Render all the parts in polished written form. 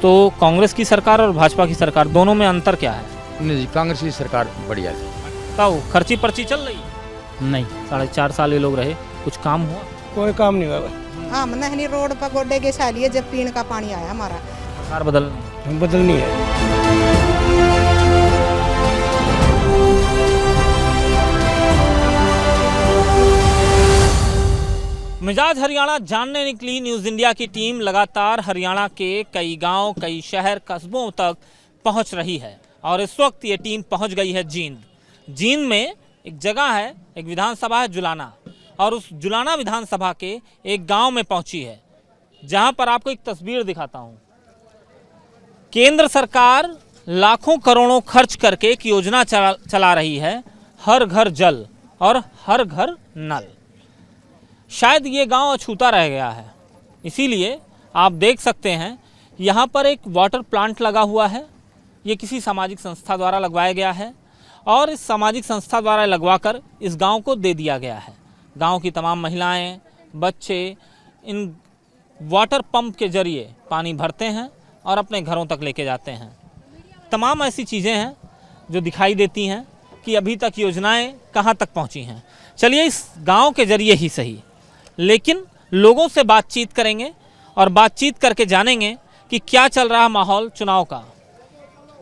तो कांग्रेस की सरकार और भाजपा की सरकार दोनों में अंतर क्या है? नहीं जी, कांग्रेस की सरकार बढ़िया थी। बताओ, खर्ची पर्ची चल रही है? नहीं, 4.5 साल ये लोग रहे, कुछ काम हुआ? कोई काम नहीं हुआ। हम नहीं रोड पर गोड्डे के सालिए जब पीने का पानी आया हमारा। सरकार बदलनी है। मिजाज हरियाणा जानने निकली न्यूज़ इंडिया की टीम लगातार हरियाणा के कई गांव, कई शहर, कस्बों तक पहुंच रही है और इस वक्त ये टीम पहुंच गई है जींद। जींद में एक जगह है, एक विधानसभा है जुलाना, और उस जुलाना विधानसभा के एक गांव में पहुंची है, जहां पर आपको एक तस्वीर दिखाता हूं। केंद्र सरकार लाखों करोड़ों खर्च करके एक योजना चला रही है, हर घर जल और हर घर नल। शायद ये गांव अछूता रह गया है, इसीलिए आप देख सकते हैं यहाँ पर एक वाटर प्लांट लगा हुआ है। ये किसी सामाजिक संस्था द्वारा लगवाया गया है और इस सामाजिक संस्था द्वारा लगवाकर इस गांव को दे दिया गया है। गांव की तमाम महिलाएं, बच्चे इन वाटर पंप के जरिए पानी भरते हैं और अपने घरों तक लेके जाते हैं। तमाम ऐसी चीज़ें हैं जो दिखाई देती हैं कि अभी तक योजनाएं कहाँ तक पहुँची हैं। चलिए इस गांव के जरिए ही सही, लेकिन लोगों से बातचीत करेंगे और बातचीत करके जानेंगे कि क्या चल रहा माहौल चुनाव का।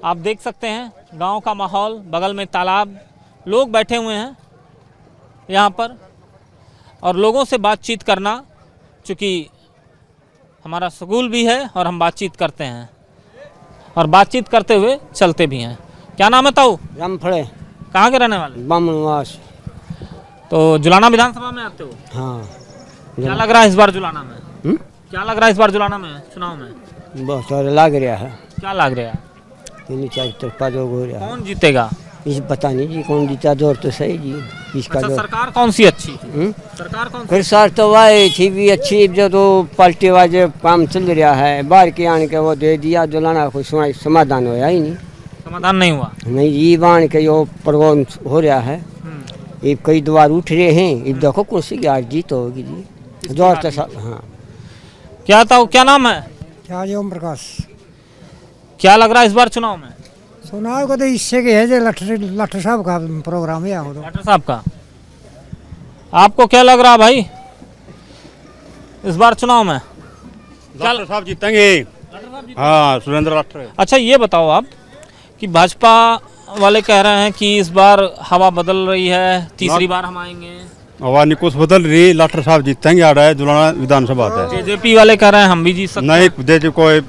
आप देख सकते हैं गांव का माहौल, बगल में तालाब, लोग बैठे हुए हैं यहाँ पर, और लोगों से बातचीत करना चूँकि हमारा स्कूल भी है और हम बातचीत करते हैं और बातचीत करते हुए चलते भी हैं। क्या नाम है ताऊ? रामफड़े। कहाँ के रहने वाले? बामनवास। तो जुलाना विधानसभा में आते हो? हाँ। क्या लग रहा है इस बार जुलाना में? क्या लग रहा है इस बार जुलाना में चुनाव में? बहुत सारे लाग रहा है। क्या लग रहा है? तीन चार तरफा जो हो रहा है। कौन जीतेगा? इस पता नहीं जी कौन जीता, जोर तो सही जी इसका। अच्छा, जो सरकार कौन सी अच्छी थी? सरकार कौन सी? फिर सर तो वाई थी भी अच्छी, जो तो पार्टी वाजे काम चल रहा है, बाहर के आने के वो दे दिया जुलाना, कोई समाधान होया ही नहीं। समाधान नहीं हुआ? नहीं जी, बाण के यो प्रोग्राम हो रहा है, ये कई द्वार उठ रहे हैं, ये देखो कौन सी यार जीत होगी जी। जोर तो हाँ। क्या था, क्या नाम है? क्या जी? ओम प्रकाश। क्या लग रहा है इस बार चुनाव में? चुनाव को तो इससे के है जो लट्ठर साहब का प्रोग्राम है। डॉक्टर साहब का। आपको क्या लग रहा भाई इस बार चुनाव में? डॉक्टर साहब जीतेंगे। हाँ, सुरेंद्र डॉक्टर। अच्छा, ये बताओ आप कि भाजपा वाले कह रहे हैं कि इस बार हवा बदल रही है, तीसरी बार हम आएंगे। हवा नहीं कुछ बदल रही, डॉक्टर साहब जीतेंगे। आ रहा है जुलाना विधानसभा है। जेजेपी वाले कह रहे हैं हम भी जीत सकते हैं। नहीं, कोई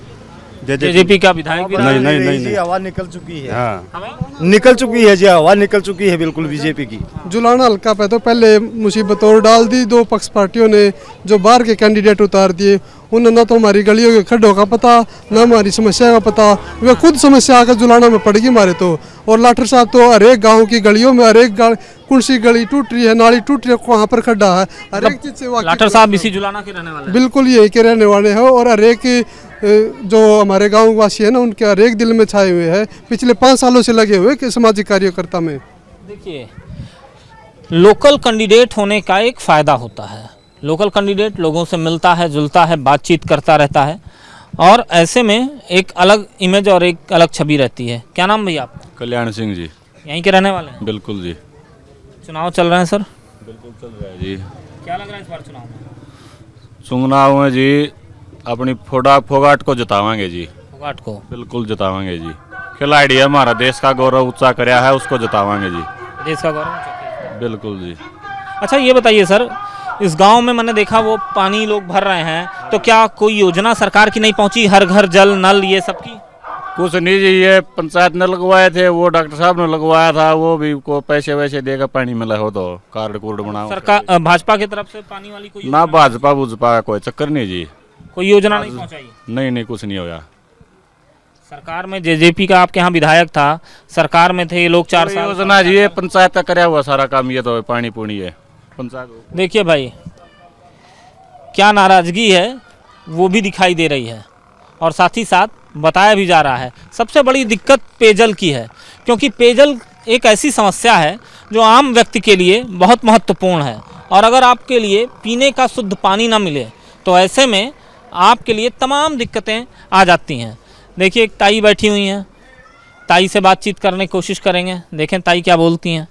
जेजेपी का विधायक भी नहीं, हवा निकल चुकी है। हाँ, निकल चुकी है जी, हवा निकल चुकी है बिल्कुल बीजेपी की। जुलाना हल्का पे तो पहले मुसीबत और डाल दी, दो पक्ष पार्टियों ने जो बाहर के कैंडिडेट उतार दिए। उन्होंने ना तो हमारी गलियों के खड्डों का पता, ना हमारी समस्या का पता, वे खुद समस्या आकर जुलाना में पड़ गई हमारे तो। और लाठर साहब तो हर एक गाँव की गलियों में, हर एक कौन सी गली टूट रही है, नाली टूट रही है, वहाँ पर खड्डा है, हर एक चीज से। लाठर साहब इसी जुलाना के रहने वाले हैं? बिल्कुल यही के रहने वाले हैं, और हर एक जो हमारे गाँव वासी है ना, उनके हर एक दिल में छाए हुए हैं, पिछले 5 सालों से लगे हुए कि सामाजिक कार्यकर्ता में। देखिए, लोकल कैंडिडेट होने का एक फ़ायदा होता है। लोकल कैंडिडेट लोगों से मिलता है, जुलता है, बातचीत करता रहता है, और ऐसे में एक अलग इमेज और एक अलग छवि रहती है। क्या नाम भैया आपका? कल्याण सिंह जी। यहीं के रहने वाले हैं? बिल्कुल जी। चुनाव चल रहे हैं सर? बिल्कुल चल रहा है जी। क्या लग रहा है इस बार चुनाव में? चुनाव में जी अपनी फोगाट को जितावांगे जी। फोगाट को? बिल्कुल जितावांगे जी। खिलाड़ी है, हमारा देश का गौरव ऊंचा कराया है, उसको जितावांगे जी। देश का गौरव? बिल्कुल जी। अच्छा, ये बताइए सर, इस गांव में मैंने देखा वो पानी लोग भर रहे हैं, तो क्या कोई योजना सरकार की नहीं पहुंची, हर घर जल, नल, ये सब की? कुछ नहीं जी, ये पंचायत ने लगवाए थे, वो डॉक्टर साहब ने लगवाया था, वो भी को पैसे वैसे देकर पानी मिला हो तो कार्ड कूर्ड बनाओ। सरकार भाजपा की तरफ से पानी वाली कोई ना भाजपा भूजपा का कोई चक्कर नहीं जी। कोई योजना नहीं पहुंचाई? नहीं, कुछ नहीं होया। सरकार में जेजेपी का आपके यहाँ विधायक था, सरकार में थे ये लोग 4 साल। योजना जी ये पंचायत का कराया हुआ सारा काम, ये तो पानी पूनी है पंचायत। देखिए भाई, क्या नाराजगी है वो भी दिखाई दे रही है, और साथ ही साथ बताया भी जा रहा है सबसे बड़ी दिक्कत पेयजल की है, क्योंकि पेयजल एक ऐसी समस्या है जो आम व्यक्ति के लिए बहुत महत्वपूर्ण है, और अगर आपके लिए पीने का शुद्ध पानी ना मिले तो ऐसे में आपके लिए तमाम दिक्कतें आ जाती हैं। देखिए एक ताई बैठी हुई हैं, ताई से बातचीत करने की कोशिश करेंगे, देखें ताई क्या बोलती हैं।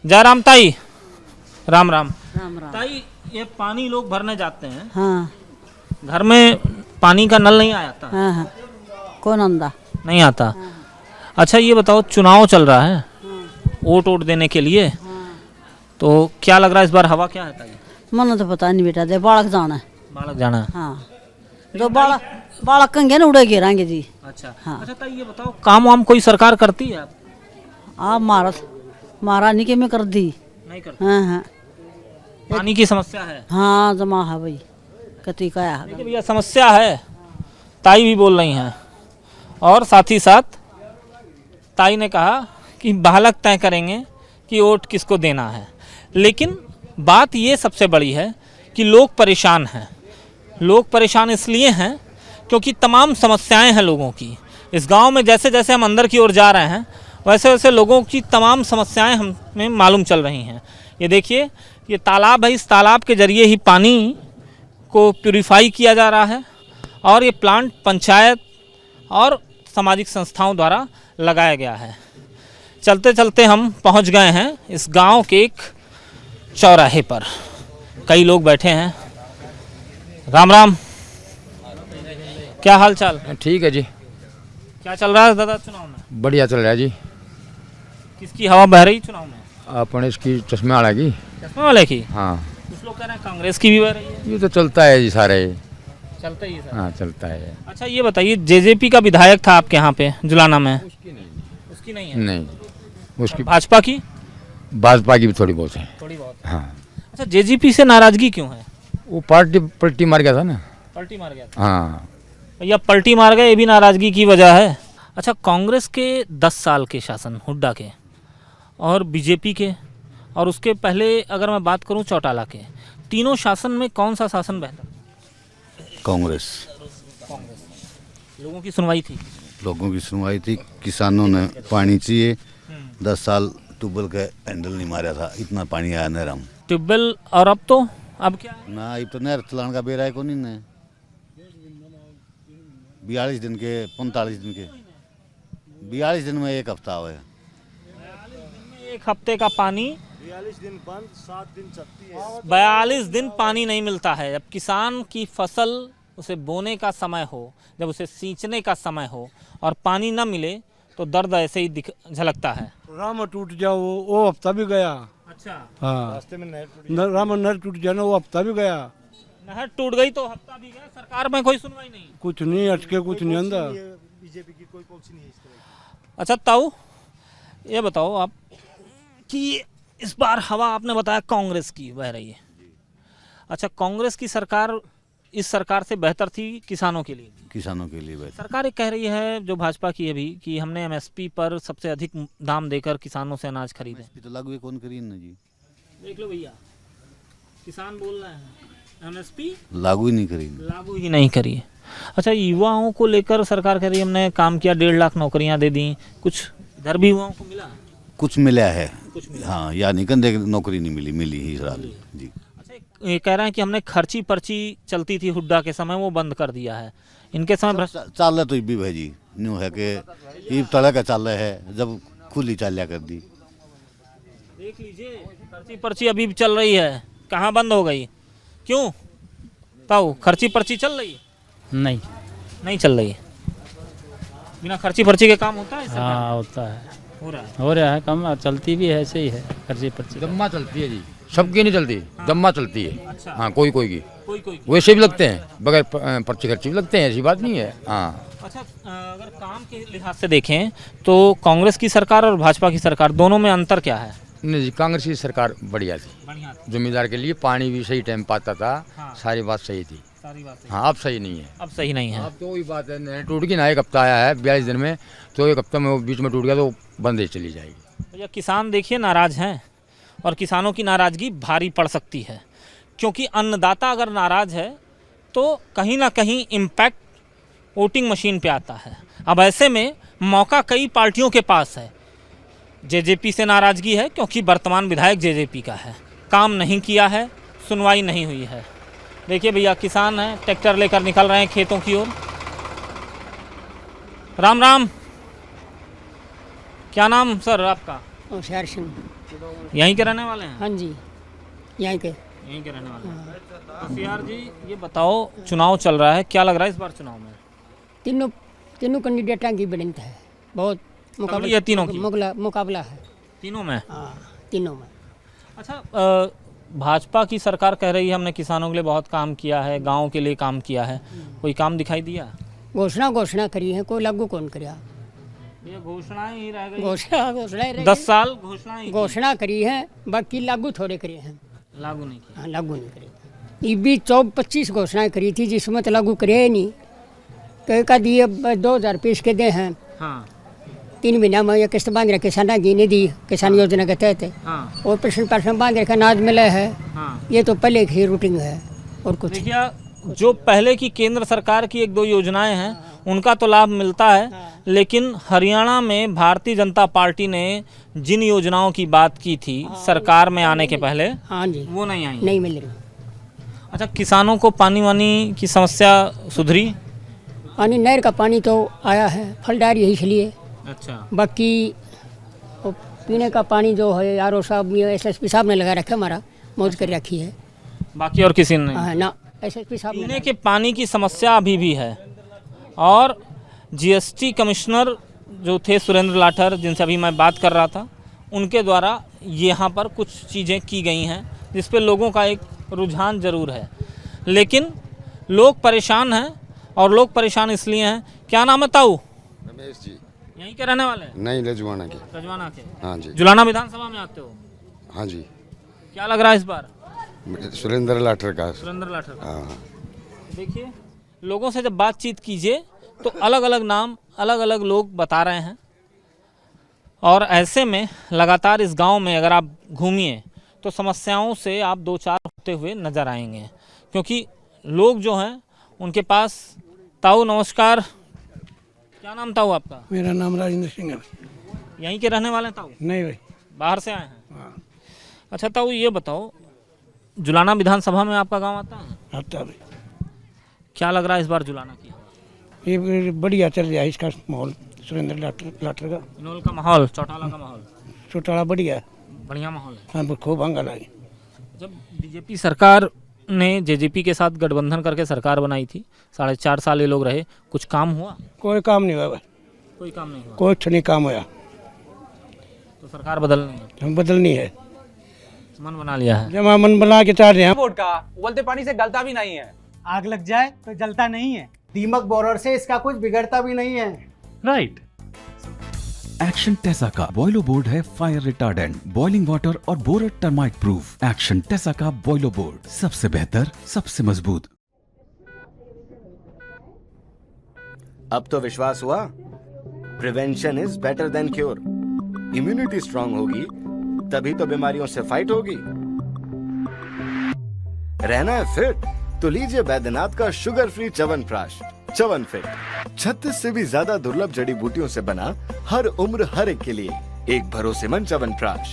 जयराम ताई, राम राम। राम राम। ताई ये पानी लोग भरने जाते हैं, हाँ घर में पानी का नल नहीं आता? हाँ हाँ। कौन आंदा? नहीं आता। अच्छा ये बताओ, चुनाव चल रहा है, वोट देने के लिए, तो क्या लग रहा है इस बार हवा क्या है ताई? मन तो पता नहीं बेटा, दे बालक जाना है। बालक जाना है। हाँ जो बालक कंगे ना उड़े गिराएंगे जी। अच्छा हाँ। अच्छा ताई ये बताओ, काम वाम कोई सरकार करती है? आप मारा नहीं के मैं कर दी। नहीं करती। हाँ हाँ पानी की समस्या है। हाँ जमा है भाई, कति का है। देखिए भैया समस्या है, ताई भी बोल रही हैं, और साथ ही साथ ताई ने कहा कि बालक तय करेंगे कि वोट किसको देना है। लेकिन बात ये सबसे बड़ी है कि लोग परेशान हैं। लोग परेशान इसलिए हैं क्योंकि तमाम समस्याएं हैं लोगों की। इस गांव में जैसे जैसे हम अंदर की ओर जा रहे हैं, वैसे वैसे लोगों की तमाम समस्याएं हमें मालूम चल रही हैं। ये देखिए, ये तालाब है, इस तालाब के ज़रिए ही पानी को प्यूरिफाई किया जा रहा है, और ये प्लांट पंचायत और सामाजिक संस्थाओं द्वारा लगाया गया है। चलते चलते हम पहुंच गए हैं इस गांव के एक चौराहे पर। कई लोग बैठे हैं। राम राम, क्या हाल चाल? ठीक है जी, क्या चल रहा है दादा चुनाव में? बढ़िया चल रहा है जी। किसकी हवा बह रही चुनाव में? अपने इसकी चश्मे वाला की। चश्मे वाले की? हाँ, कुछ लोग कह रहे हैं कांग्रेस की भी बह रही है। ये तो चलता है जी सारे। चलता ही है सर। हाँ चलता है। अच्छा ये बताइए, जेजेपी का विधायक था आपके यहाँ पे जुलाना में? उसकी नहीं है। नहीं, उसकी भाजपा की? भाजपा की भी थोड़ी बहुत है। थोड़ी बहुत। हाँ, अच्छा जेजेपी से नाराजगी क्यों है? वो पलटी मार गया था ना। पलटी मार गया था। हाँ, भैया पलटी मार गए, ये भी नाराजगी की वजह है। अच्छा कांग्रेस के 10 साल के शासन हुड्डा के, और बीजेपी के, और उसके पहले अगर मैं बात करूं चौटाला के, तीनों शासन में कौन सा शासन बेहतर? कांग्रेस। लोगों की सुनवाई थी? लोगों की सुनवाई थी, किसानों ने पानी चाहिए। 10 साल ट्यूबवेल का हैंडल नहीं मारा था, इतना पानी आया नहर हम ट्यूबवेल, और अब तो अब क्या है? ना, अब तो नहर चलाने का बेरा है को नहीं ने। 42 दिन के 45 दिन के 42 दिन में एक हफ्ता हुआ है। एक हफ्ते का पानी, 42 दिन बंद, 7 दिन चलती है। 42 दिन पानी नहीं मिलता है। जब किसान की फसल उसे बोने का समय हो, जब उसे सींचने का समय हो और पानी न मिले, तो दर्द ऐसे ही झलकता है। राम टूट जाओ वो हफ्ता भी गया। अच्छा, हाँ, रास्ते में नहर राम नहर टूट जाना वो हफ्ता भी गया। नहर टूट गई तो हफ्ता भी गया, सरकार में कोई सुनवाई नहीं। कुछ नहीं अटके, कुछ नहीं अंदर। बीजेपी की कोई पॉलिसी नहीं है इस तरह। अच्छा ताऊ ये बताओ आप कि इस बार हवा आपने बताया कांग्रेस की बह रही है। अच्छा कांग्रेस की सरकार इस सरकार से बेहतर थी किसानों के लिए? किसानों के लिए बेहतर। सरकार ये कह रही है, जो भाजपा की है भी, कि हमने एमएसपी पर सबसे अधिक दाम देकर किसानों से अनाज खरीदे। तो लागू कौन करी ना जी? देख लो भैया, किसान बोल रहे हैं एमएसपी लागू ही नहीं करी। लागू ही नहीं करी। अच्छा युवाओं को लेकर सरकार कह रही है हमने काम किया, 1.5 लाख नौकरियां दे दी, कुछ इधर भी युवाओं को मिला? कुछ मिला है, कुछ मिला। हाँ, या नहीं कंधे नौकरी नहीं मिली, मिली ही जी। अच्छा ये कह रहे हैं कि हमने खर्ची पर्ची चलती थी हुड्डा के समय, वो बंद कर दिया है। इनके समय चाल रहा तो भी भाई न्यू है कि ईब तरह का चाल रहा है, जब खुली चालिया कर दी। देख लीजिए खर्ची पर्ची अभी भी चल रही है, कहाँ बंद हो गई? क्यों ताऊ, खर्ची पर्ची चल रही है? नहीं, नहीं चल रही है। बिना खर्ची पर्ची के काम होता है? हाँ होता है, हो रहा है कम, और चलती भी है, ऐसे ही है खर्ची पर्ची। जम्मा चलती है जी, सबकी नहीं चलती, जम्मा चलती है। अच्छा। हाँ, कोई कोई की कोई वैसे भी लगते हैं, बगैर पर्ची खर्ची भी लगते हैं, ऐसी बात नहीं है। हाँ। अच्छा अगर काम के लिहाज से देखें तो कांग्रेस की सरकार और भाजपा की सरकार दोनों में अंतर क्या है? नहीं जी, कांग्रेस की सरकार बढ़िया थी, बढ़िया थी। जमींदार के लिए पानी भी सही टाइम पाता था। हाँ। सारी बात सही थी। सारी बात सही। हाँ, अब सही नहीं है। अब सही नहीं है। अब तो वही बात है, नहर टूट गई ना, एक हफ्ता आया है 42 दिन में, तो एक हफ्ता में वो बीच में टूट गया तो बंद ही चली जाएगी। भैया किसान देखिए नाराज हैं, और किसानों की नाराजगी भारी पड़ सकती है, क्योंकि अन्नदाता अगर नाराज है तो कहीं ना कहीं इम्पैक्ट वोटिंग मशीन पे आता है। अब ऐसे में मौका कई पार्टियों के पास है। जेजेपी से नाराजगी है क्योंकि वर्तमान विधायक जेजेपी का है, काम नहीं किया है, सुनवाई नहीं हुई है। देखिए भैया किसान हैं, ट्रैक्टर लेकर निकल रहे हैं खेतों की ओर। राम राम। क्या नाम सर आपका? होशियार सिंह। यहीं के रहने वाले हैं? हाँ जी, यहीं के रहने वाले हैं। होशियार जी, ये बताओ, चुनाव चल रहा है, क्या लग रहा है इस बार चुनाव में? तीनों कैंडिडेटों की बढ़त है, बहुत तगड़ी है तीनों की? मुकाबला है तीनों में? हाँ, तीनों में। अच्छा, भाजपा की सरकार कह रही है हमने किसानों के लिए बहुत काम किया है, गाँव के लिए काम किया है, कोई काम दिखाई दिया? घोषणा करी है, कोई लागू कौन करिया? ये घोषणाएं ही रह गई। घोषणा 10 साल घोषणा करी है, बाकी लागू थोड़े करे हैं। लागू नहीं किया? हाँ, लागू नहीं करे। ये भी 24-25 घोषणाएं करी थी, जिसमें तो लागू करे ही नहीं। कई का दिए 2000 रुपये के दे हैं। हाँ। 3 महीना में ये किस्त बांध रहे किसान की नहीं दी, किसान योजना के तहत। हाँ। और पर्सन बांध रखे, अनाज मिला है। हाँ। ये तो पहले की रूटीन है और कुछ। देखिए, जो पहले की केंद्र सरकार की 1-2 योजनाएं हैं उनका तो लाभ मिलता है, लेकिन हरियाणा में भारतीय जनता पार्टी ने जिन योजनाओं की बात की थी सरकार में आने के पहले, हाँ जी, वो नहीं आई, नहीं मिल रही। अच्छा, किसानों को पानी वानी की समस्या सुधरी? पानी, नहर का पानी तो आया है, फलदार है इसलिए। अच्छा। बाकी वो पीने का पानी जो है आर ओ साहब, SSP साहब ने लगा रखा, हमारा मौज कर रखी है। बाकी और किसी ने? हाँ ना, SSP साहब पीने के पानी की समस्या अभी भी है। और GST कमिश्नर जो थे सुरेंद्र लाठर, जिनसे अभी मैं बात कर रहा था, उनके द्वारा यहाँ पर कुछ चीज़ें की गई हैं जिस पे लोगों का एक रुझान ज़रूर है, लेकिन लोग परेशान हैं। और लोग परेशान इसलिए हैं, क्या नाम है ताऊ? रमेश जी। यहीं के रहने वाले हैं? नहीं, रजवाना के। रजवाना के? हाँ जी। जुलाना विधानसभा में आते हो? हाँ जी। क्या लग रहा है इस बार? सुरेंद्र लाठर का। सुरेंद्र लाठर का। हाँ। देखिए, लोगों से जब बातचीत कीजिए तो अलग अलग नाम, अलग अलग लोग बता रहे हैं। और ऐसे में लगातार इस गांव में अगर आप घूमिए तो समस्याओं से आप 2-4 होते हुए नज़र आएंगे, क्योंकि लोग जो हैं उनके पास। ताऊ नमस्कार, क्या नाम ताऊ आपका? मेरा नाम राजेंद्र सिंह है। यहीं के रहने वाले हैं ताऊ? नहीं भाई, बाहर से आए हैं। अच्छा ताऊ, ये बताओ, जुलाना विधानसभा में आपका गांव आता है? आता भाई। क्या लग रहा है इस बार जुलाना की? ये बढ़िया चल रहा है इसका माहौल, सुरेंद्र लाठर का। इनोल का माहौल, चौटाला का माहौल? चौटाला बढ़िया है, बढ़िया माहौल है। हाँ, खूब हंगामा लगे। जब बीजेपी सरकार ने JJP के साथ गठबंधन करके सरकार बनाई थी, 4.5 साल ये लोग रहे, कुछ काम हुआ? कोई काम नहीं हुआ भाई, कोई काम नहीं हुआ? कोई नहीं काम हुआ। तो सरकार बदलनी है? हम बदलनी है, मन बना लिया है। जब मन बना के चाह रहे हैं। वोट का उबलते पानी से गलता भी नहीं है, आग लग जाए तो जलता नहीं है, दीमक बोरर से इसका कुछ बिगड़ता भी नहीं है। राइट। एक्शन टेसा का बॉयलो बोर्ड है फायर रिटार्डेंट, बॉइलिंग वाटर और borer termite proof. Action Tesa का बॉयलो बोर्ड, सबसे बेहतर, सबसे मजबूत। अब तो विश्वास हुआ, prevention is better than cure. Immunity strong होगी तभी तो बीमारियों से फाइट होगी। रहना है फिट तो लीजिए बैद्यनाथ का शुगर फ्री च्यवनप्राश। च्यवनफिट 36 से भी ज्यादा दुर्लभ जड़ी बूटियों से बना, हर उम्र हर एक के लिए एक भरोसेमंद च्यवनप्राश।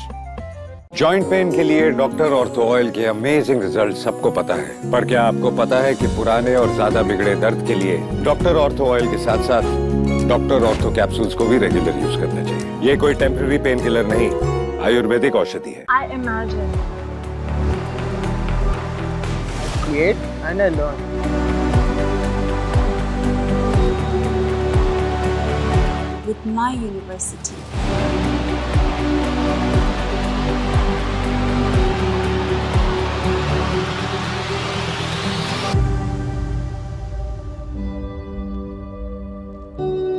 जॉइंट पेन के लिए डॉक्टर ऑर्थो ऑयल के अमेजिंग रिजल्ट सबको पता है, पर क्या आपको पता है कि पुराने और ज्यादा बिगड़े दर्द के लिए डॉक्टर ऑर्थो ऑयल के साथ साथ डॉक्टर ऑर्थो कैप्सूल्स को भी रेगुलर यूज करना चाहिए। ये कोई टेम्पररी पेन किलर नहीं, आयुर्वेदिक औषधि है। I imagine, create and I learn. With my university.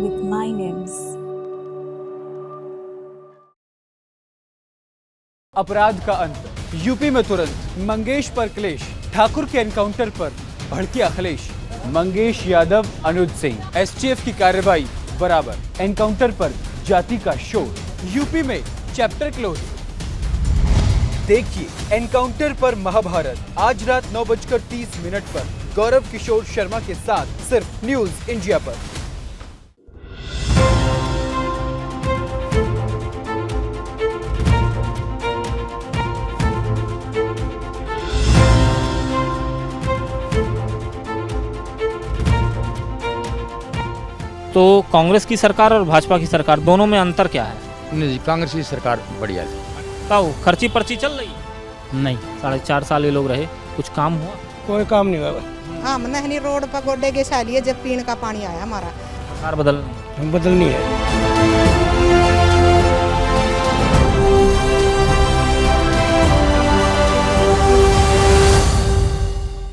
With my names. अपराध का अंत, यूपी में तुरंत मंगेश पर क्लेश, ठाकुर के एनकाउंटर पर भड़की अखिलेश। मंगेश यादव, अनुज सिंह, STF की कार्रवाई बराबर, एनकाउंटर पर जाति का शोर। यूपी में चैप्टर क्लोज। देखिए एनकाउंटर पर महाभारत, आज रात 9:30 पर गौरव किशोर शर्मा के साथ सिर्फ न्यूज इंडिया पर। तो कांग्रेस की सरकार और भाजपा की सरकार दोनों में अंतर क्या है? नहीं जी, कांग्रेस की सरकार बढ़िया है। बताओ, खर्ची पर्ची चल रही है? नहीं। 4.5 साल ये लोग रहे, कुछ काम हुआ? कोई काम नहीं हुआ। हम नहीं रोड पर गोड्डे के सालिए जब पीने का पानी आया हमारा। सरकार बदलनी है।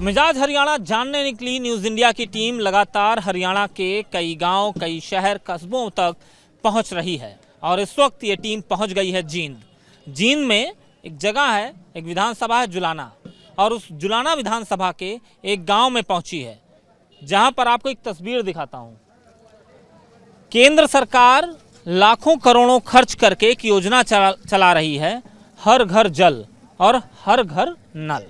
मिजाज हरियाणा जानने निकली न्यूज़ इंडिया की टीम लगातार हरियाणा के कई गांव, कई शहर, कस्बों तक पहुंच रही है और इस वक्त ये टीम पहुंच गई है जींद। जींद में एक जगह है, एक विधानसभा है जुलाना, और उस जुलाना विधानसभा के एक गांव में पहुंची है, जहां पर आपको एक तस्वीर दिखाता हूं। केंद्र सरकार लाखों करोड़ों खर्च करके एक योजना चला रही है, हर घर जल और हर घर नल।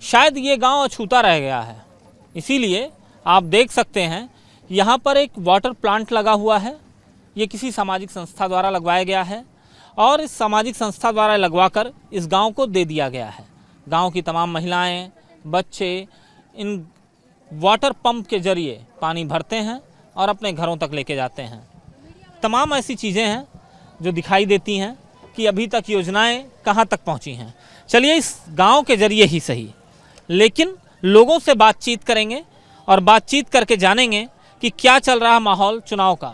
शायद ये गांव अछूता रह गया है, इसीलिए आप देख सकते हैं यहाँ पर एक वाटर प्लांट लगा हुआ है। ये किसी सामाजिक संस्था द्वारा लगवाया गया है और इस सामाजिक संस्था द्वारा लगवाकर इस गांव को दे दिया गया है। गांव की तमाम महिलाएं, बच्चे इन वाटर पंप के जरिए पानी भरते हैं और अपने घरों तक लेके जाते हैं। तमाम ऐसी चीज़ें हैं जो दिखाई देती हैं कि अभी तक योजनाएं कहां तक पहुंची हैं। चलिए इस गांव के जरिए ही सही, लेकिन लोगों से बातचीत करेंगे और बातचीत करके जानेंगे कि क्या चल रहा है माहौल चुनाव का।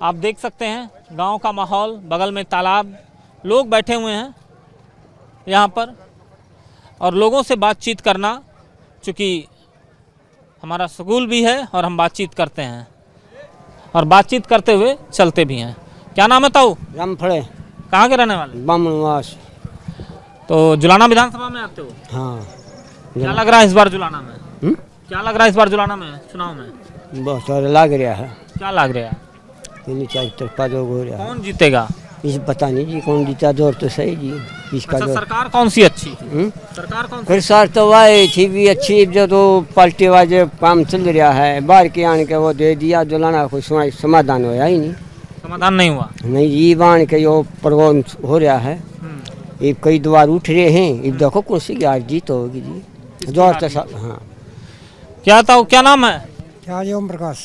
आप देख सकते हैं गांव का माहौल, बगल में तालाब, लोग बैठे हुए हैं यहाँ पर, और लोगों से बातचीत करना चूँकि हमारा स्कूल भी है और हम बातचीत करते हैं और बातचीत करते हुए चलते भी हैं। क्या नाम है ताऊ? रामफड़े। कहाँ के रहने वाले? बामनवास। तो जुलाना विधानसभा में आते हो? हाँ। क्या लग रहा है इस बार जुलाना में? क्या लग रहा है इस बार जुलाना में चुनाव में? बहुत सारा लग रहा है। क्या लग रहा है? तीन चार तरफा जो हो रहा है। कौन जीतेगा? इस पता नहीं जी कौन जीता, दौर तो सही जी इसका। अच्छा, सरकार कौन सी अच्छी थी? सरकार कौन सी? फिर सर तो वाई थी भी अच्छी, जो तो पार्टी वाजे काम चल रहा है, बाहर के आने के वो दे दिया जुलाना, कोई समाधान होया ही नहीं। समाधान नहीं हुआ? नहीं जी, बाण के यो प्रोग्राम हो रहा है, ये कई द्वार उठ रहे हैं, ये देखो कौन सी यार जीत होगी जी। दौर तो हाँ। क्या था, क्या नाम है? क्या ओम प्रकाश।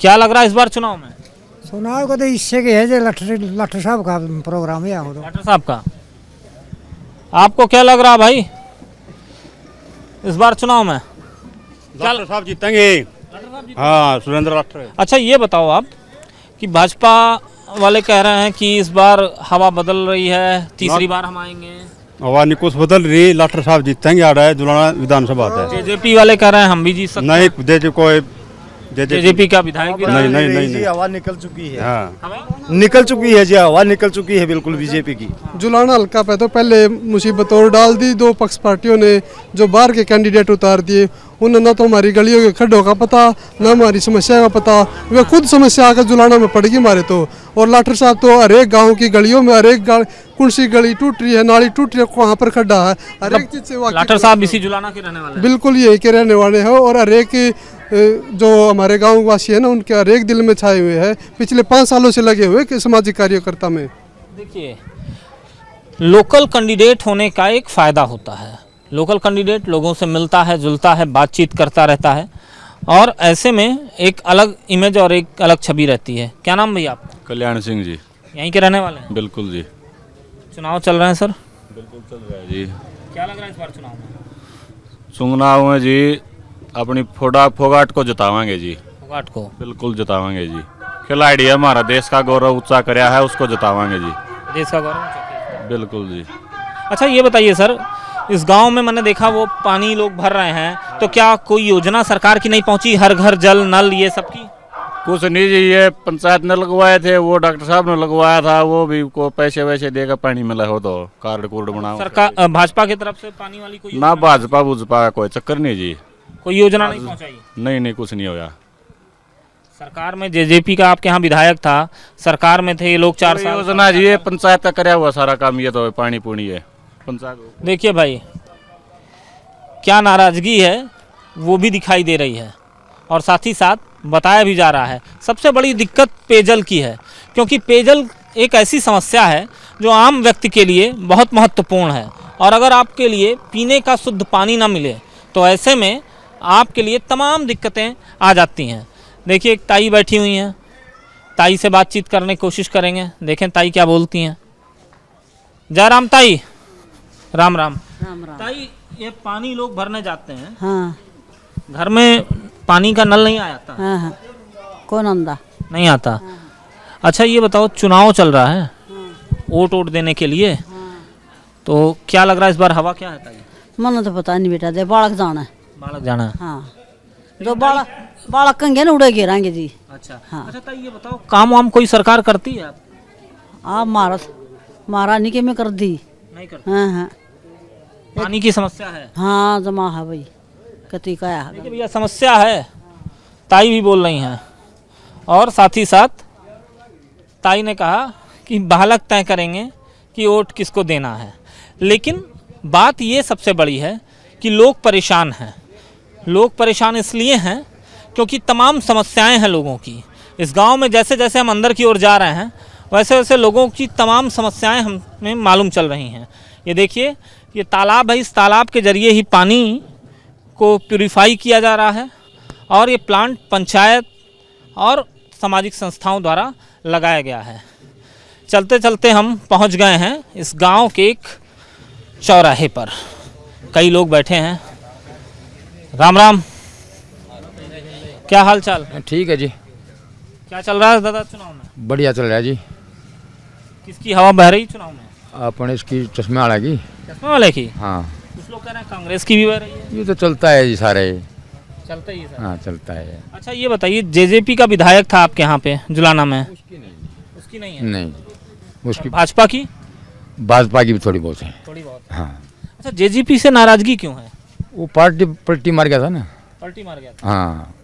क्या लग रहा है इस बार चुनाव में? चुनाव को तो इससे के है जो लट्टर साहब का प्रोग्राम है। लट्टर साहब का। आपको क्या लग रहा भाई इस बार चुनाव में? लट्टर साहब जीतेंगे। हाँ, सुरेंद्र लट्टर। अच्छा, ये बताओ आप कि भाजपा वाले कह रहे हैं कि इस बार हवा बदल रही है, तीसरी बार हम आएंगे। हवा नहीं कुछ बदल रही, लट्टर साहब जीतेंगे। आ रहा है जुलाना विधानसभा है। जेजेपी वाले कह रहे हैं हम भी जीत सकते हैं। नहीं, कोई जेजेपी का विधायक भी नहीं, हवा निकल चुकी है। हाँ। निकल चुकी है जी, हवा निकल चुकी है बिल्कुल बीजेपी की। जुलाना हल्का पे तो पहले मुसीबत और डाल दी, दो पक्ष पार्टियों ने जो बाहर के कैंडिडेट उतार दिए। उन्हें ना तो हमारी गलियों के खड्डों का पता, ना हमारी समस्या का पता, वे खुद समस्या आकर जुलाना में पड़ेगी हमारे तो। और लाठर साहब तो हर एक गाँव की गलियों में, हर एक कौन सी गली टूट रही है, नाली टूट रही है, वहाँ पर खड्डा है, हर एक चीज से लाठर साहब इसी जुलाना के रहने वाले हैं। बिल्कुल यही के रहने वाले हैं, और हर एक जो हमारे गाँव वासी है ना, उनके हर एक दिल में छाए हुए हैं, पिछले 5 सालों से लगे हुए कि सामाजिक कार्यकर्ता में। देखिए, लोकल कैंडिडेट होने का एक फ़ायदा होता है। लोकल कैंडिडेट लोगों से मिलता है, जुलता है, बातचीत करता रहता है, और ऐसे में एक अलग इमेज और एक अलग छवि रहती है। क्या नाम भैया आपका? कल्याण सिंह जी। यहीं के रहने वाले हैं? बिल्कुल जी। चुनाव चल रहे हैं सर? बिल्कुल चल रहा है जी। क्या लग रहा है इस बार चुनाव में? चुनाव में जी अपनी फोगाट को जितावांगे जी। फोगाट को बिल्कुल जितावांगे जी। खिलाड़ी है, हमारा देश का गौरव ऊंचा कराया है, उसको जितावांगे जी। देश का गौरव? बिल्कुल जी। अच्छा, ये बताइए सर, इस गांव में मैंने देखा वो पानी लोग भर रहे हैं, तो क्या कोई योजना सरकार की नहीं पहुंची, हर घर जल नल ये सब की? कुछ नहीं जी, ये पंचायत ने लगवाए थे, वो डॉक्टर साहब ने लगवाया था, वो भी को पैसे वैसे देकर पानी मिला हो तो कार्ड कूड बनाओ। सरकार भाजपा की तरफ से पानी वाली कोई ना? भाजपा का कोई चक्कर नहीं जी। कोई योजना नहीं पहुंचाई? नहीं, कुछ नहीं होया। सरकार में जेजेपी का आपके यहाँ विधायक था, सरकार में थे ये लोग 4 साल। योजना जी ये पंचायत का कराया हुआ सारा काम, ये तो पानी पूनी है पंचायत। देखिए भाई, क्या नाराजगी है वो भी दिखाई दे रही है, और साथ ही साथ बताया भी जा रहा है। सबसे बड़ी दिक्कत पेयजल की है, क्योंकि पेयजल एक ऐसी समस्या है जो आम व्यक्ति के लिए बहुत महत्वपूर्ण है, और अगर आपके लिए पीने का शुद्ध पानी ना मिले तो ऐसे में आपके लिए तमाम दिक्कतें आ जाती हैं। देखिए एक ताई बैठी हुई हैं, ताई से बातचीत करने की कोशिश करेंगे, देखें ताई क्या बोलती हैं। जय राम ताई। राम राम। राम राम। ताई ये पानी लोग भरने जाते हैं, हाँ घर में पानी का नल नहीं आता? हाँ हाँ कौन आंदा नहीं आता। अच्छा ये बताओ, चुनाव चल रहा है, वोट देने के लिए, तो क्या लग रहा है इस बार हवा क्या है ताई? मन तो पता नहीं बेटा, दे बालक जाना है। बालक जाना है। हाँ जो बालक कंगे ना उड़े गिरांगे जी। अच्छा हाँ। अच्छा ताई ये बताओ, काम वाम कोई सरकार करती है? आप मारा नहीं के में कर दी। नहीं करती। हाँ हाँ पानी की समस्या है। हाँ जमा है भाई, कति का है। देखिए भैया समस्या है, ताई भी बोल रही हैं, और साथ ही साथ ताई ने कहा कि बालक तय करेंगे कि वोट किसको देना है। लेकिन बात ये सबसे बड़ी है कि लोग परेशान हैं। लोग परेशान इसलिए हैं क्योंकि तमाम समस्याएं हैं लोगों की। इस गांव में जैसे जैसे हम अंदर की ओर जा रहे हैं वैसे वैसे लोगों की तमाम समस्याएं हमें मालूम चल रही हैं। ये देखिए, ये तालाब है, इस तालाब के जरिए ही पानी को प्यूरिफाई किया जा रहा है, और ये प्लांट पंचायत और सामाजिक संस्थाओं द्वारा लगाया गया है। चलते चलते हम पहुंच गए हैं इस गांव के एक चौराहे पर। कई लोग बैठे हैं। राम राम, क्या हाल चाल? ठीक है जी। क्या चल रहा है दादा चुनाव में? बढ़िया चल रहा है जी। किसकी हवा बह रही चुनाव में? अपने इसकी चश्मे वाला की। चश्मे वाले की? हाँ। कुछ लोग कह रहे हैं कांग्रेस की भी बह रही है। ये तो चलता है जी सारे। चलता ही है सर। हाँ चलता है। अच्छा ये बताइए, जेजेपी का विधायक था आपके यहाँ पे जुलाना में? उसकी नहीं है। नहीं उसकी। भाजपा की? भाजपा की भी थोड़ी बहुत है। थोड़ी बहुत। हाँ। अच्छा जेजेपी से नाराजगी क्यों है? वो पलटी मार गया था ना। पलटी मार गया था। हाँ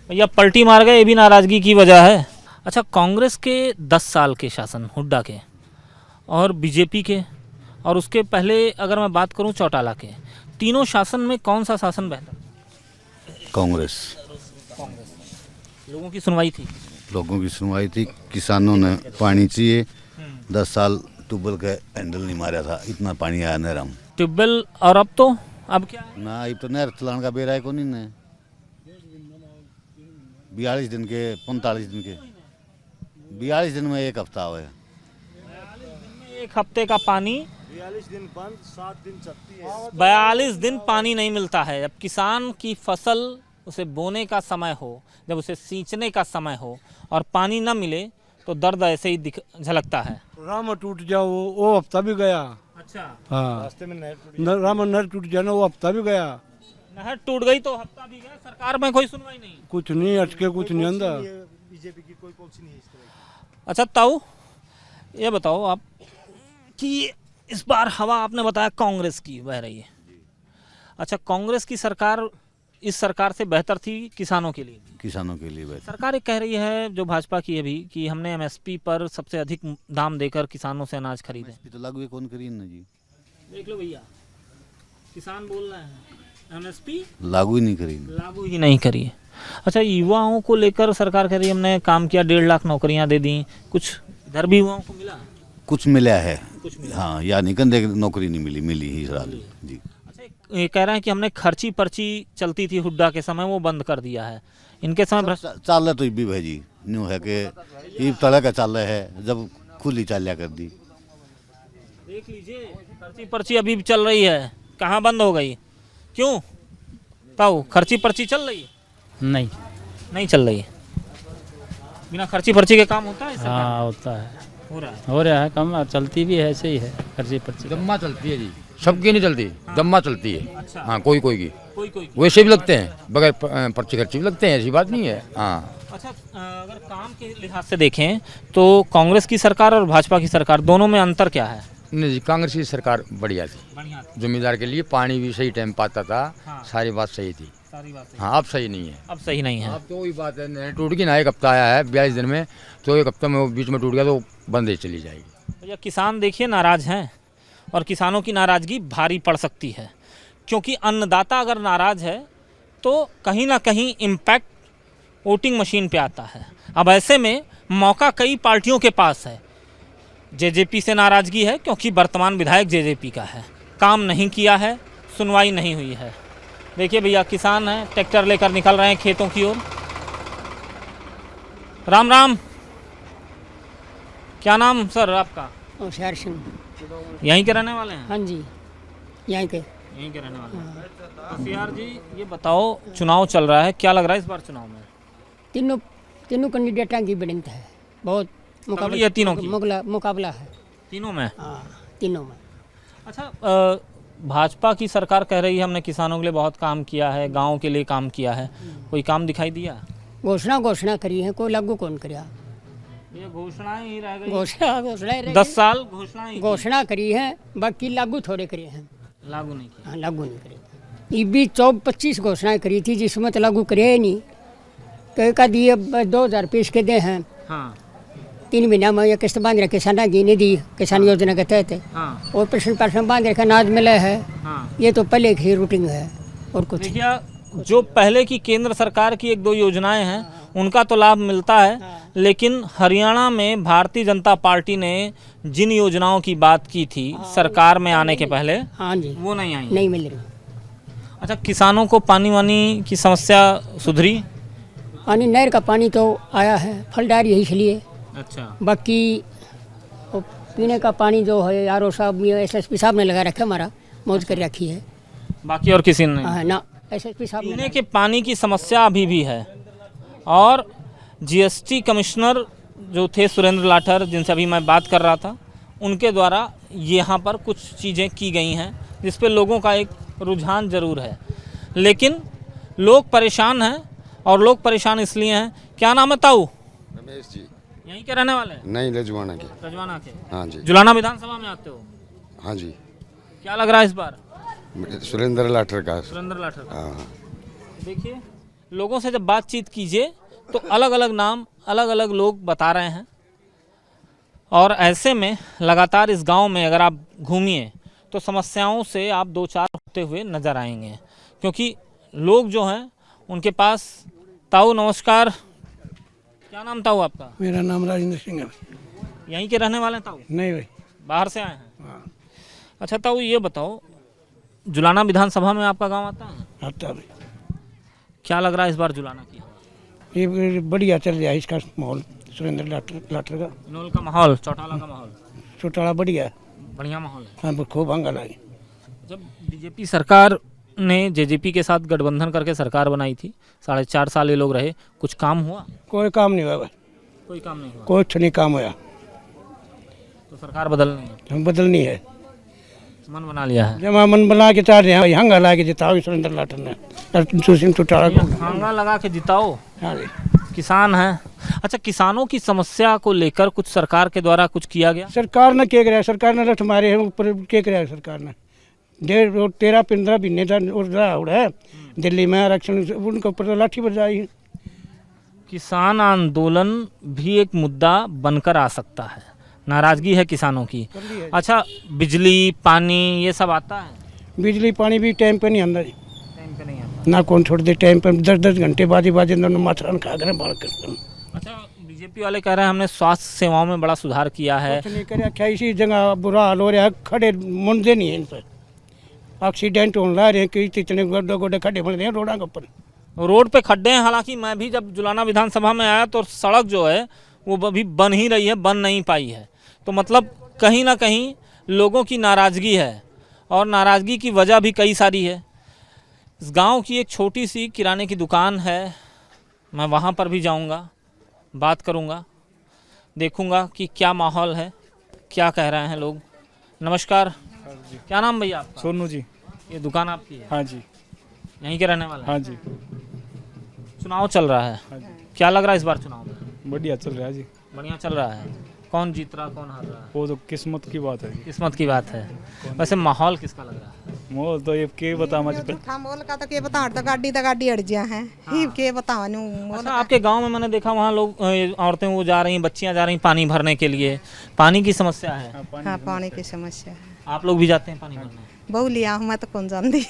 भैया पलटी मार गए, ये भी नाराजगी की वजह है? अच्छा कांग्रेस के 10 साल के शासन हुड्डा के, और बीजेपी के, और उसके पहले अगर मैं बात करूं चौटाला के, तीनों शासन में कौन सा शासन बेहतर? कांग्रेस। लोगों की सुनवाई थी। लोगों की सुनवाई थी, किसानों ने पानी चाहिए। 10 साल ट्यूबवेल का हैंडल नहीं मारा था, इतना पानी आया नहर हम। ट्यूबवेल, और अब तो अब क्या है? ना अब तो नहर चलाने का बेरा है को नहीं ने 42 दिन के 45 दिन के 42 दिन में एक हफ्ता हुआ है। 1 हफ्ते का पानी 42 दिन बंद, 7 दिन चलती है। 42 दिन पानी नहीं मिलता है। जब किसान की फसल उसे बोने का समय हो, जब उसे सींचने का समय हो और पानी न मिले तो दर्द ऐसे ही झलकता है। राम टूट जाओ वो हफ्ता भी गया। अच्छा हाँ रास्ते में राम नहर टूट जाए ना वो हफ्ता भी गया। नहर टूट गई तो हफ्ता भी गया, सरकार में कोई सुनवाई नहीं? कुछ नहीं अटके, कुछ नहीं अंदर। बीजेपी की कोई पॉलिसी नहीं है इस तरह। अच्छा ताऊ ये बताओ आप कि इस बार हवा आपने बताया कांग्रेस की बह रही है। अच्छा कांग्रेस की सरकार इस सरकार से बेहतर थी किसानों के लिए? किसानों के लिए बेहतर। सरकार एक कह रही है जो भाजपा की है भी कि हमने एमएसपी पर सबसे अधिक दाम देकर किसानों से अनाज खरीदे। तो लागू कौन करी ना जी? देख लो भैया, किसान बोल रहे हैं एमएसपी लागू ही नहीं करी। लागू ही नहीं करी। अच्छा युवाओं को लेकर सरकार कह रही है हमने काम किया, 1.5 लाख नौकरियां दे दी, कुछ इधर भी युवाओं को मिला? कुछ मिला है। कुछ मिला। हाँ या निकंदे नौकरी नहीं मिली, मिली ही जी। अच्छा ये कह रहे हैं कि हमने खर्ची पर्ची चलती थी हुड्डा के समय वो बंद कर दिया है। इनके समय चाल रहा तो भी भाई न्यू है कि ये तरह का चाल रहा है, जब खुली चालिया कर दी। देख लीजिए खर्ची पर्ची अभी भी चल रही है, कहाँ बंद हो गई? क्यों ताऊ, खर्ची पर्ची चल रही है? नहीं नहीं चल रही है। बिना खर्ची पर्ची के काम होता है? हाँ होता है, हो रहा है कम, चलती भी है ऐसे ही है। खर्ची पर्ची दम्मा चलती है जी, सबकी नहीं चलती। दम्मा चलती है। अच्छा। हाँ कोई कोई की कोई वैसे भी लगते हैं, बगैर पर्ची खर्ची भी लगते हैं, ऐसी बात नहीं है। हाँ अच्छा अगर काम के लिहाज से देखें तो कांग्रेस की सरकार और भाजपा की सरकार दोनों में अंतर क्या है? नहीं जी कांग्रेस की सरकार बढ़िया थी। जमींदार के लिए पानी भी सही टाइम पाता था। हाँ। सारी बात सही थी। सारी बात सही। हाँ अब सही नहीं है। अब सही नहीं है। अब तो वही बात है, नहर टूट गई ना, 1 हफ्ता आया है 42 दिन में, तो 1 हफ्ते में वो बीच में टूट गया तो बंद ही चली जाएगी। भैया किसान देखिए नाराज हैं, और किसानों की नाराजगी भारी पड़ सकती है, क्योंकि अन्नदाता अगर नाराज है तो कहीं ना कहीं इम्पैक्ट वोटिंग मशीन पे आता है। अब ऐसे में मौका कई पार्टियों के पास है। जेजेपी से नाराजगी है क्योंकि वर्तमान विधायक जेजेपी का है, काम नहीं किया है, सुनवाई नहीं हुई है। देखिए भैया किसान हैं, ट्रैक्टर लेकर निकल रहे हैं खेतों की ओर। राम राम। क्या नाम सर आपका? होशियार सिंह। यहीं के रहने वाले हैं? हाँ जी, यहीं के रहने वाले हैं। होशियार जी, ये बताओ, चुनाव चल रहा है, क्या लग रहा है इस बार चुनाव में? तीनों कैंडिडेटों की बढ़त है, बहुत तगड़ी है तीनों की? मुकाबला है तीनों में? हाँ, तीनों में। अच्छा, भाजपा की सरकार कह रही है हमने किसानों के लिए बहुत काम किया है, गाँव के लिए काम किया है, कोई काम दिखाई दिया? घोषणा करी है, कोई लागू कौन करिया? ये घोषणाएं ही रह गई। घोषणा 10 साल घोषणा करी है, बाकी लागू थोड़े करे हैं। लागू नहीं किया? हाँ, लागू नहीं करे। ये भी 24-25 घोषणाएं करी थी, जिसमें तो लागू करे ही नहीं। कई का दिए 2000 रुपये इसके दे हैं। हाँ। 3 महीना में ये किस्त बांध रखे, किसाना की नहीं दी, किसान योजना के तहत। हाँ। और पेंशन बांध रखे, अनाज मिले है। हाँ। ये तो पहले की रूटीन है और कुछ। देखिए, जो पहले की केंद्र सरकार की 1-2 योजनाएं हैं उनका तो लाभ मिलता है, लेकिन हरियाणा में भारतीय जनता पार्टी ने जिन योजनाओं की बात की थी सरकार में आने के पहले, हाँ जी, वो नहीं आई, नहीं मिल रही। अच्छा, किसानों को पानी वानी की समस्या सुधरी? पानी, नहर का पानी तो आया है, फलदार है इसलिए। अच्छा। बाकी पीने का पानी जो है आर.ओ. साहब, एस.एस.पी. साहब ने लगा रखा, हमारा मौज कर रखी है। बाकी और किसी ने नहीं? ना, एस.एस.पी. साहब पीने के पानी की समस्या अभी भी है। और जीएसटी कमिश्नर जो थे सुरेंद्र लाठर, जिनसे अभी मैं बात कर रहा था, उनके द्वारा यहाँ पर कुछ चीज़ें की गई हैं जिस पे लोगों का एक रुझान ज़रूर है, लेकिन लोग परेशान हैं। और लोग परेशान इसलिए हैं, क्या नाम है ताऊ? रमेश जी। यहीं के रहने वाले हैं? नहीं, रजवाना के। रजवाना के? हाँ जी। जुलाना विधानसभा में आते हो? हाँ जी। क्या लग रहा है इस बार? सुरेंद्र लाठर का। सुरेंद्र लाठर का। हाँ। देखिए, लोगों से जब बातचीत कीजिए तो अलग अलग नाम, अलग अलग लोग बता रहे हैं। और ऐसे में लगातार इस गांव में अगर आप घूमिए तो समस्याओं से आप 2-4 होते हुए नज़र आएंगे, क्योंकि लोग जो हैं उनके पास। ताऊ नमस्कार, क्या नाम ताऊ आपका? मेरा नाम राजेंद्र सिंह है। यहीं के रहने वाले हैं ताऊ? नहीं भाई, बाहर से आए हैं। अच्छा ताऊ, ये बताओ, जुलाना विधानसभा में आपका गांव आता है? आता है। क्या लग रहा है इस बार जुलाना की? ये बढ़िया चल रहा है इसका माहौल, सुरेंद्र लाठर का। इनोल का माहौल, चौटाला का माहौल? चौटाला बढ़िया है, बढ़िया माहौल है। हाँ, खूब हंगामा है। जब बीजेपी सरकार ने जेजेपी के साथ गठबंधन करके सरकार बनाई थी, 4.5 साल ये लोग रहे, कुछ काम हुआ? कोई काम नहीं हुआ भाई, कोई काम नहीं हुआ। कोई नहीं काम हुआ। तो सरकार बदलनी है? हम बदलनी है, मन बना लिया है। जब मन बना के चाह रहे हैं, हंगा ला के जिताओ सुरेंद्र लाठर ने, हंगा लगा के जिताओ। किसान हैं। अच्छा, किसानों की समस्या को लेकर कुछ सरकार के द्वारा कुछ किया गया? सरकार ने क्या कराया? सरकार ने रथ मारे हैं ऊपर, क्या कराया सरकार ने? 13-15 महीने का उड़ा है दिल्ली में आरक्षण, उनके ऊपर तो लाठी बजाई है। किसान आंदोलन भी एक मुद्दा बनकर आ सकता है, नाराजगी है किसानों की। अच्छा, बिजली पानी ये सब आता है? बिजली पानी भी टाइम पे नहीं आता, टाइम पे नहीं आता ना कौन छोड़ दे टाइम पे, 10-10 घंटे बाजी माथरान खा कर बाढ़ कर। अच्छा, बीजेपी वाले कह रहे हैं हमने स्वास्थ्य सेवाओं में बड़ा सुधार किया है। कुछ नहीं करे, क्या इसी जगह बुरा हाल हो रहा है, खड़े मुंडे नहीं है इन पर, एक्सीडेंट होने ला रहे हैं कि इतने गोडे खड्डे बन रहे हैं रोडों के ऊपर। रोड पे खड्डे हैं। हालांकि मैं भी जब जुलाना विधानसभा में आया तो सड़क जो है वो अभी बन ही रही है, बन नहीं पाई है। तो मतलब कहीं ना कहीं लोगों की नाराज़गी है, और नाराज़गी की वजह भी कई सारी है। इस गांव की एक छोटी सी किराने की दुकान है, मैं वहां पर भी जाऊंगा, बात करूंगा, देखूंगा कि क्या माहौल है, क्या कह रहे हैं लोग। नमस्कार, क्या नाम भैया आपका? सोनू जी। ये दुकान आपकी है? हाँ जी। यहीं के रहने वाले? हाँ जी। चुनाव चल रहा है। हाँ जी। क्या लग रहा है इस बार चुनाव में? बढ़िया चल रहा है जी। बढ़िया चल रहा है। कौन जीत रहा कौन हार रहा है? वो तो किस्मत की बात है। किस्मत की बात है। वैसे माहौल किसका लग रहा है? माहौल तो ये के बता मुझे झूठा मोल का तो के बता, तो गाड़ी अड़ गया है ही के बतावा नु। अच्छा, आपके गांव में मैंने देखा वहाँ लोग, औरतें वो जा रही, बच्चियां जा रही पानी भरने के लिए। पानी की समस्या है? हाँ, पानी की समस्या है। आप लोग भी जाते हैं पानी भरने? बहू लिया मैं तो कौन जानती।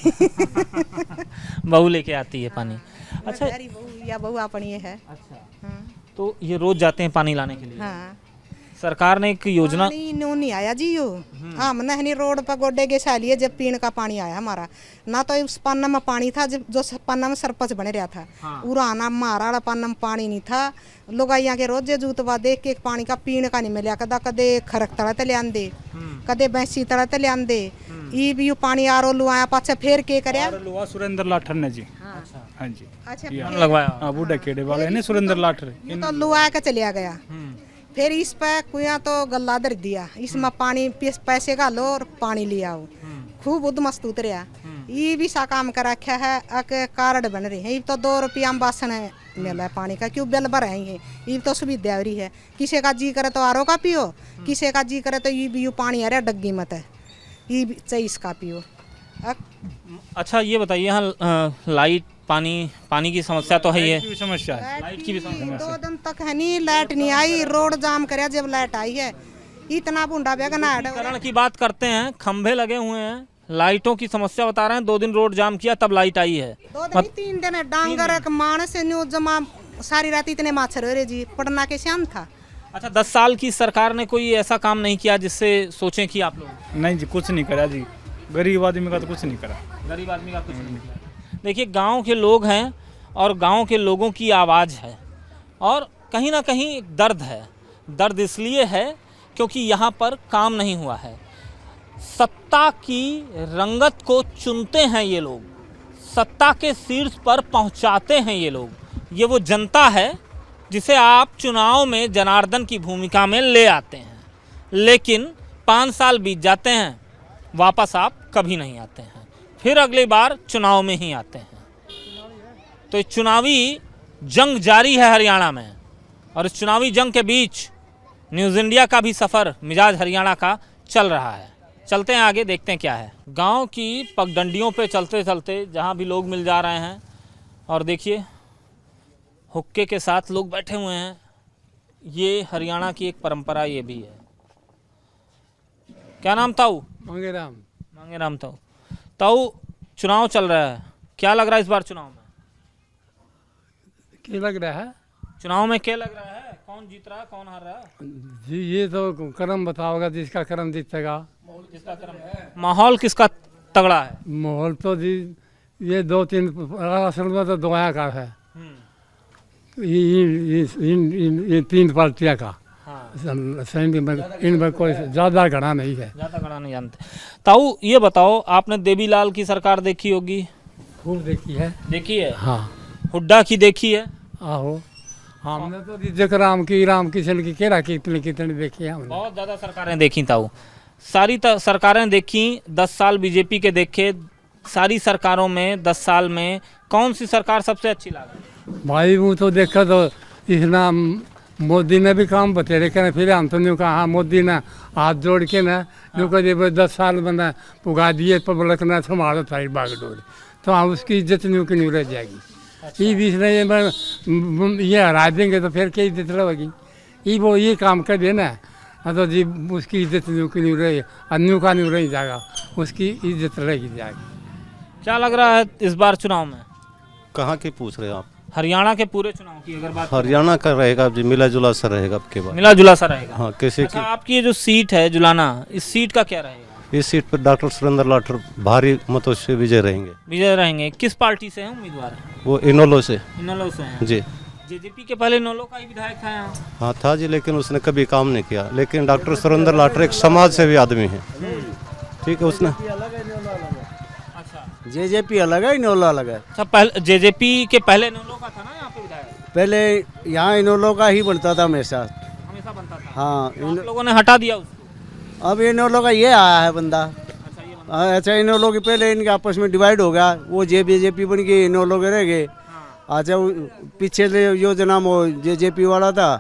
बहू लेके आती है पानी? अच्छा, बहू या बहू अपनी है। अच्छा, तो ये रोज जाते हैं पानी लाने के लिए? हाँ। सरकार ने एक योजना पानी न्यू नहीं आया जी यो। हमने हनी रोड पर गोडे के सालिए जब पीने का पानी आया हमारा, ना तो उस पन्ना में पानी था जो पन्ना में सरपंच बने रहा था, उराना मारा पन्ना में पानी नहीं था। लोग यहाँ के रोजे जूतवा देख के पानी का पीने का नहीं मिला, कदा कदे खरक तड़ा ते ले दे, कदे भैंसी तड़ा ते ले दे। ई भी पानी आरो लुआया पाछे फेर के करे लुआ सुरेंद्र लाठर ने जी। हाँ जी, अच्छा लगवाया। हाँ, बूढ़े खेड़े वाले ने सुरेंद्र लाठर तो लुआ के चलिया गया। फिर इस पे कुआ तो गला धर दिया, इसमें पानी पैसे का लो और पानी ले आओ, खूब उदमस्त उतरिया। ये भी सा काम कर रखा है, अके कार्ड बन रहे हैं। ये तो 2 रुपया में बासन मिला है पानी का, क्यों बिल भर है। ये तो सुविधा हो रही है, किसी का जी करे तो आरो का पियो, किसी का जी करे तो ये भी पानी आ रहा डग्गी मत है, ये चाहिए इसका पियो। अच्छा ये बताइए, यहाँ लाइट पानी की समस्या तो है, ये समस्या है, लाइट की भी समस्या। 2 दिन तक है नहीं, लाइट नहीं आई, रोड जाम करे जब लाइट आई है। इतना बुंडा बेगना करण की बात करते हैं, खंभे लगे हुए हैं, लाइटों की समस्या बता रहे हैं। 2 दिन रोड जाम किया तब लाइट आई है। 2 दिन 3 दिन डांगर मानस न्यू जमा सारी रात इतने माछर हो रहे जी, पढ़ना के शाम था। अच्छा 10 साल की सरकार ने कोई ऐसा काम नहीं किया जिससे सोचें कि आप लोग? नहीं जी, कुछ नहीं करा जी, गरीब आदमी का तो कुछ नहीं करा। गरीब आदमी का कुछ नहीं किया। देखिए गांव के लोग हैं और गांव के लोगों की आवाज़ है, और कहीं ना कहीं एक दर्द है। दर्द इसलिए है क्योंकि यहाँ पर काम नहीं हुआ है। सत्ता की रंगत को चुनते हैं ये लोग, सत्ता के शीर्ष पर पहुँचाते हैं ये लोग। ये वो जनता है जिसे आप चुनाव में जनार्दन की भूमिका में ले आते हैं, लेकिन 5 साल बीत जाते हैं, वापस आप कभी नहीं आते हैं, फिर अगली बार चुनाव में ही आते हैं। तो चुनावी जंग जारी है हरियाणा में, और इस चुनावी जंग के बीच न्यूज़ इंडिया का भी सफ़र मिजाज हरियाणा का चल रहा है। चलते हैं आगे, देखते हैं क्या है। गांव की पगडंडियों पे चलते चलते जहां भी लोग मिल जा रहे हैं, और देखिए हुक्के के साथ लोग बैठे हुए हैं। ये हरियाणा की एक परंपरा ये भी है। क्या नाम ताऊ? मांगेराम। मांगेराम ताऊ, चुनाव चल रहा है, क्या लग रहा है इस बार चुनाव में? क्या लग रहा है? चुनाव में क्या लग रहा है, कौन जीत रहा है, कौन हार रहा है? जी ये तो कर्म बताओगा, जिसका कर्म जीतेगा। जिसका कर्म। माहौल किसका तगड़ा है? माहौल तो जी ये 2-3 असल में तो दोया का है, ये 3 पार्टियाँ का। इनमें कोई ज़्यादा घड़ा नहीं है, ज़्यादा घड़ा नहीं जानते। ताऊ ये बताओ, आपने देवीलाल की सरकार देखी होगी? खूब देखी है। देखी है? हाँ। हुड्डा की देखी है? आहो, हमने तो रिजक राम किशन की केरा की कितनी देखी है हमने। बहुत ज़्यादा सरकारें देखी ताऊ, सारी सरकारें देखी। 10 साल बीजेपी के देखे, सारी सरकारों में 10 साल में कौन सी सरकार सबसे अच्छी लगी? भाई वो तो देखा तो इस नाम मोदी ने भी काम बतेरे करे, फिर हम तो नहीं कहा हाँ मोदी ने हाथ जोड़ के ना जो कह 10 साल बना पुगा दिए, पब्लिक ने संभालो था बागडोर, तो हाँ उसकी इज्जत नहीं रह जाएगी। ये बीच में ये हरा देंगे तो फिर क्या इज्जत रहेगी? ये वो ये काम कर दे ना, तो जी उसकी इज्जत नहीं रही, अन्यों का नहीं रह जाएगा, उसकी इज्जत रहेगी जाएगी। क्या लग रहा है इस बार चुनाव में? कहाँ की पूछ रहे हो आप? हरियाणा के पूरे चुनाव की अगर बात हरियाणा का रहेगा जी, मिला जुला सा रहेगा अब के बाद। मिला जुला सा रहेगा? हाँ। किसी अच्छा, आपकी ये जो सीट है जुलाना, इस सीट का क्या रहेगा? इस सीट पर डॉक्टर सुरेंद्र लाठर भारी मतों से विजय रहेंगे। विजय रहेंगे। किस पार्टी से हैं उम्मीदवार? वो इनोलो से। इनोलो से हैं जी। जेजेपी के पहले इनोलो का ही विधायक था यहाँ? हाँ था जी, लेकिन उसने कभी काम नहीं किया। लेकिन डॉक्टर सुरेंद्र लाठर एक समाज सेवी आदमी है, ठीक है। उसने जेजेपी अलग है, इनोलो अलग है। अच्छा, पहले जेजेपी के पहले इनोलो का था ना यहाँ पे विधायक? पहले यहाँ इनोलो का ही बनता था हमेशा बनता था। हाँ, आप लोगों ने हटा दिया उसको? अब इनोलो का ये आया है बंदा। अच्छा, इनोलो के पहले इनके आपस में डिवाइड हो गया, वो जेजेपी बन गई, इनोलो के रह गए। अच्छा, पीछे योजना में जेजेपी वाला था,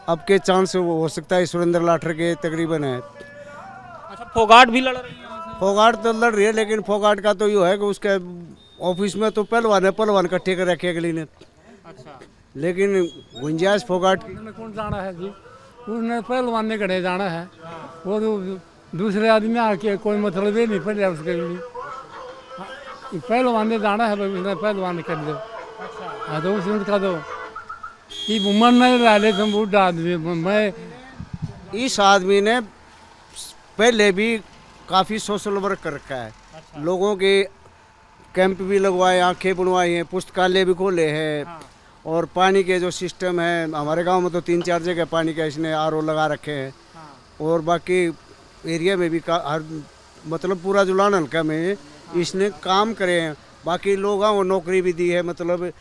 अब के चांस हो सकता है सुरेंद्र लाठर के तकरीबन है। अच्छा, फोगाट भी लड़ रही है? फोगाट तो लड़ रही है, लेकिन फोगाट का तो यो है कि उसके ऑफिस में तो पहलवान इकट्ठे कर रखे अगली ने। अच्छा। लेकिन गुंजाइश फोगाट कौन जाना है जी, उसने पहलवान ने गढ़े जाना है, वो तो दूसरे आदमी आके कोई मतलब ही नहीं पड़ उसके लिए। पहलवान ने जाना है, उसने पहलवान कर दो। हाँ, तो उसका तो ये उम्र नहीं रहा, लेकिन बूढ़ा आदमी मैं इस आदमी ने पहले भी काफ़ी सोशल वर्क कर रखा है। लोगों के कैंप भी लगवाए, आंखें बनवाई हैं, पुस्तकालय भी खोले हैं। और पानी के जो सिस्टम है हमारे गांव में तो 3-4 जगह पानी का इसने आरओ लगा रखे हैं। और बाकी एरिया में भी हर मतलब पूरा जुलान हल्का में इसने काम करे हैं। बाकी लोगों को नौकरी भी दी है, मतलब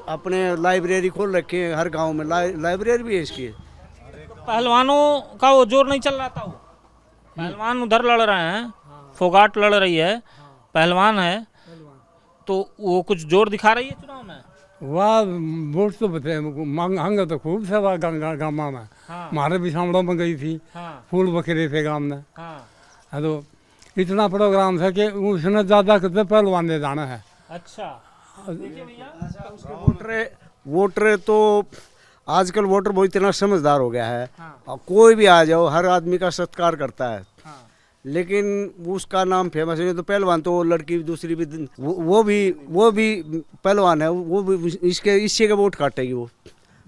अपने लाइब्रेरी खोल रखी है हर गांव में, लाइब्रेरी भी है इसकी। पहलवानों का वो जोर नहीं चल रहा था, वो पहलवान उधर लड़ रहे हैं, फोगाट लड़ रही है, पहलवान है, तो वो कुछ जोर दिखा रही है चुनाव में। वाह वोट तो बताए मांग हंग तो खूब से वाह गामा में। हमारे भी सामड़ों में गई थी, फूल बखेरे थे गांव में। तो इतना प्रोग्राम था कि उसने ज़्यादा कितने पहलवान ने जाना है। अच्छा वोटर तो आजकल वोटर बहुत इतना समझदार हो गया है। कोई भी आ जाओ हर आदमी का सत्कार करता है। लेकिन उसका नाम फेमस है तो पहलवान, तो लड़की दूसरी भी वो भी पहलवान है, वो भी इससे का वोट काटेगी वो।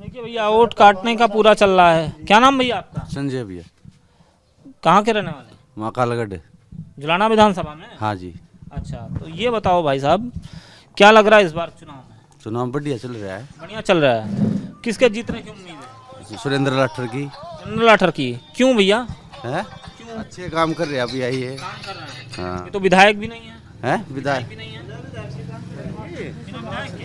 देखिए भैया वोट काटने का पूरा चल रहा है। क्या नाम भैया आपका? संजय भैया। कहाँ के रहने वाले? महाकालगढ़। जुलाना विधानसभा में? हाँ जी। अच्छा तो ये बताओ भाई साहब, क्या लग रहा है इस बार चुनाव में? चुनाव बढ़िया चल रहा है। बढ़िया चल रहा है। किसके जीतने की उम्मीद है? सुरेंद्र लाठर की। सुरेंद्र लाठर की। क्यों भैया? है अच्छे काम कर रहे हैं अभी आई है। हाँ। ये तो विधायक भी नहीं है। हैं विधायक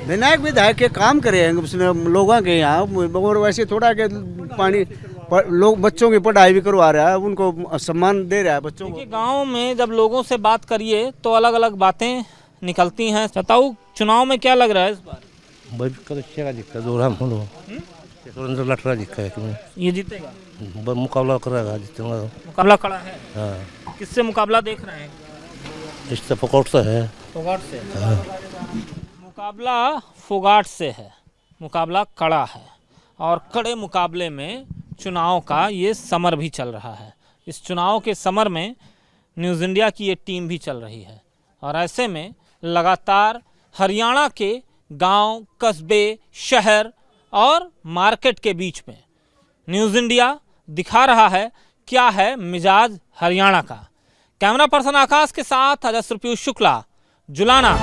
विनायक विधायक के काम करे हैं उसने लोगों के यहाँ। और वैसे थोड़ा के पानी लोग बच्चों की पढ़ाई भी करवा रहा है, उनको सम्मान दे रहा है बच्चों को। गांव में जब लोगों से बात करिए तो अलग अलग बातें निकलती हैं। बताओ चुनाव में क्या लग रहा है इस बार? सुरेंद्र लाठर जीता है। ये जीतेगा? मुकाबला करेगा, जीतेगा। मुकाबला खड़ा है। हाँ। किससे मुकाबला देख रहे हैं? इससे फोगाट से है। फोगाट से। मुकाबला फोगाट से है, मुकाबला कड़ा है। और कड़े मुकाबले में चुनाव का ये समर भी चल रहा है। इस चुनाव के समर में न्यूज़ इंडिया की ये टीम भी चल रही है। और ऐसे में लगातार हरियाणा के गांव, कस्बे, शहर और मार्केट के बीच में न्यूज़ इंडिया दिखा रहा है क्या है मिजाज हरियाणा का। कैमरा पर्सन आकाश के साथ अजस्र पीयूष शुक्ला, जुलाना।